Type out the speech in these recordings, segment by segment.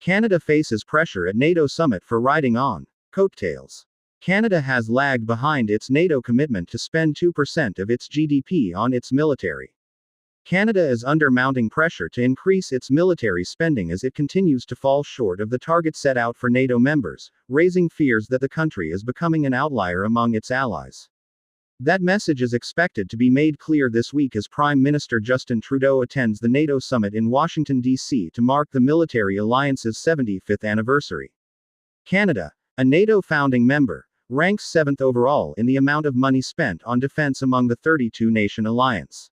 Canada faces pressure at NATO summit for riding on coattails. Canada has lagged behind its NATO commitment to spend 2% of its GDP on its military. Canada is under mounting pressure to increase its military spending as it continues to fall short of the target set out for NATO members, raising fears that the country is becoming an outlier among its allies. That message is expected to be made clear this week as Prime Minister Justin Trudeau attends the NATO summit in Washington, D.C. to mark the military alliance's 75th anniversary. Canada, a NATO founding member, ranks 7th overall in the amount of money spent on defense among the 32-nation alliance.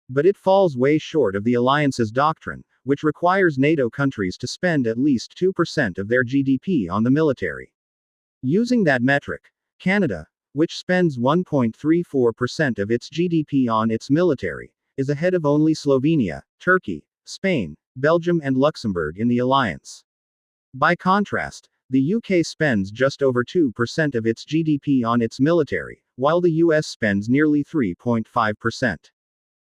But it falls way short of the alliance's doctrine, which requires NATO countries to spend at least 2% of their GDP on the military. Using that metric, Canada, which spends 1.34% of its GDP on its military, is ahead of only Slovenia, Turkey, Spain, Belgium and Luxembourg in the alliance. By contrast, the UK spends just over 2% of its GDP on its military, while the US spends nearly 3.5%.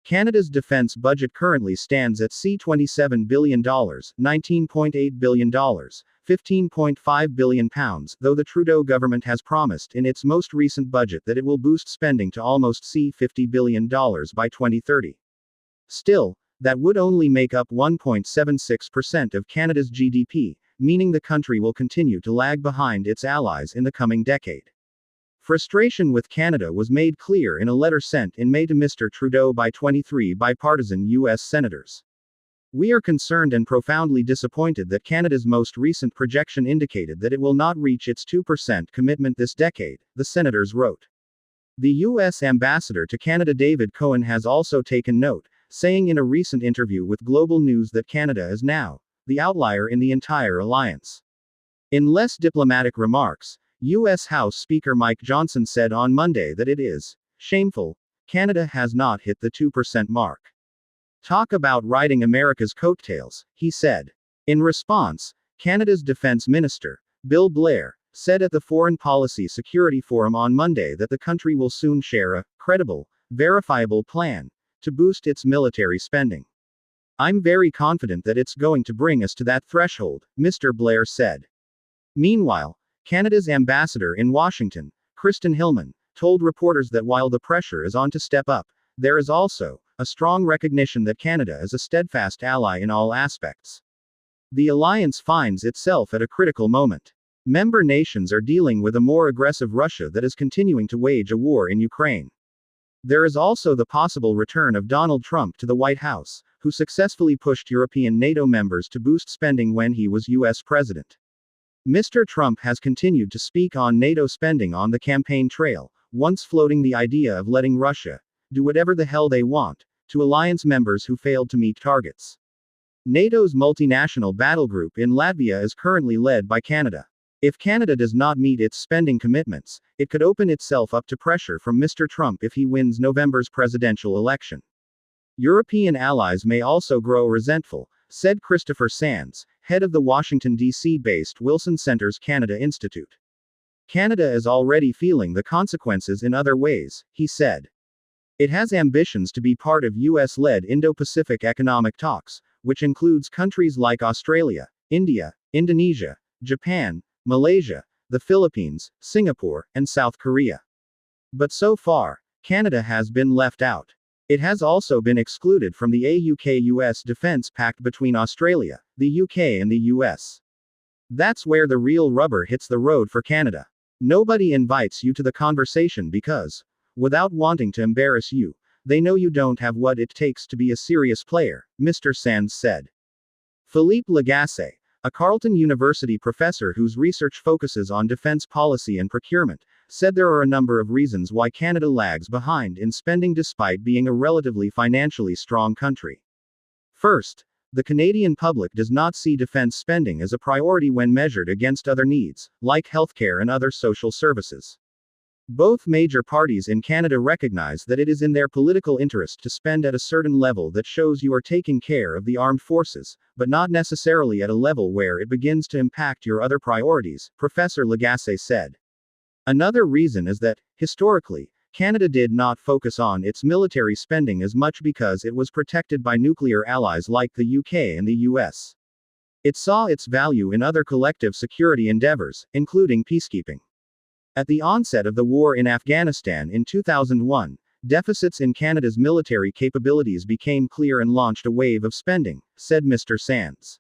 Canada's defense budget currently stands at $27 billion, $19.8 billion, £15.5 billion, though the Trudeau government has promised in its most recent budget that it will boost spending to almost $50 billion by 2030. Still, that would only make up 1.76% of Canada's GDP, meaning the country will continue to lag behind its allies in the coming decade. Frustration with Canada was made clear in a letter sent in May to Mr. Trudeau by 23 bipartisan U.S. senators. "We are concerned and profoundly disappointed that Canada's most recent projection indicated that it will not reach its 2% commitment this decade," the senators wrote. The U.S. ambassador to Canada David Cohen has also taken note, saying in a recent interview with Global News that Canada is now the outlier in the entire alliance. In less diplomatic remarks, U.S. House Speaker Mike Johnson said on Monday that it is shameful Canada has not hit the 2% mark. "Talk about riding America's coattails," he said. In response, Canada's Defense Minister, Bill Blair, said at the Foreign Policy Security Forum on Monday that the country will soon share a credible, verifiable plan to boost its military spending. "I'm very confident that it's going to bring us to that threshold," Mr. Blair said. Meanwhile, Canada's ambassador in Washington, Kristen Hillman, told reporters that while the pressure is on to step up, there is also a strong recognition that Canada is a steadfast ally in all aspects. The alliance finds itself at a critical moment. Member nations are dealing with a more aggressive Russia that is continuing to wage a war in Ukraine. There is also the possible return of Donald Trump to the White House, who successfully pushed European NATO members to boost spending when he was U.S. president. Mr. Trump has continued to speak on NATO spending on the campaign trail, once floating the idea of letting Russia do whatever the hell they want to alliance members who failed to meet targets. NATO's multinational battle group in Latvia is currently led by Canada. If Canada does not meet its spending commitments, it could open itself up to pressure from Mr. Trump if he wins November's presidential election. European allies may also grow resentful, said Christopher Sands, head of the Washington, D.C.-based Wilson Center's Canada Institute. "Canada is already feeling the consequences in other ways," he said. It has ambitions to be part of U.S.-led Indo-Pacific economic talks, which includes countries like Australia, India, Indonesia, Japan, Malaysia, the Philippines, Singapore, and South Korea. But so far, Canada has been left out. It has also been excluded from the AUKUS defense pact between Australia, the UK and the US. That's where the real rubber hits the road for Canada. Nobody invites you to the conversation because, without wanting to embarrass you, they know you don't have what it takes to be a serious player, Mr. Sands said. Philippe Lagacé, a Carleton University professor whose research focuses on defense policy and procurement, said there are a number of reasons why Canada lags behind in spending despite being a relatively financially strong country. First, the Canadian public does not see defense spending as a priority when measured against other needs, like healthcare and other social services. Both major parties in Canada recognize that it is in their political interest to spend at a certain level that shows you are taking care of the armed forces, but not necessarily at a level where it begins to impact your other priorities, Professor Lagacé said. Another reason is that, historically, Canada did not focus on its military spending as much because it was protected by nuclear allies like the UK and the US. It saw its value in other collective security endeavors, including peacekeeping. At the onset of the war in Afghanistan in 2001, deficits in Canada's military capabilities became clear and launched a wave of spending, said Mr. Sands.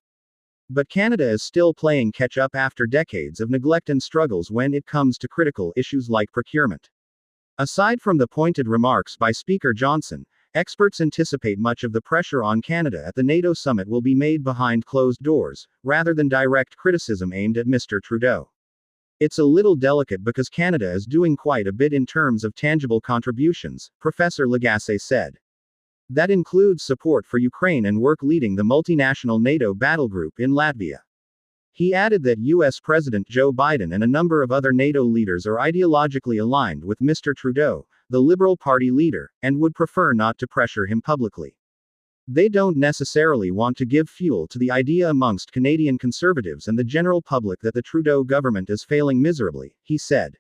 But Canada is still playing catch up after decades of neglect and struggles when it comes to critical issues like procurement. Aside from the pointed remarks by Speaker Johnson, experts anticipate much of the pressure on Canada at the NATO summit will be made behind closed doors, rather than direct criticism aimed at Mr. Trudeau. It's a little delicate because Canada is doing quite a bit in terms of tangible contributions, Professor Lagacé said. That includes support for Ukraine and work leading the multinational NATO battle group in Latvia. He added that US President Joe Biden and a number of other NATO leaders are ideologically aligned with Mr. Trudeau, the Liberal Party leader, and would prefer not to pressure him publicly. They don't necessarily want to give fuel to the idea amongst Canadian conservatives and the general public that the Trudeau government is failing miserably, he said.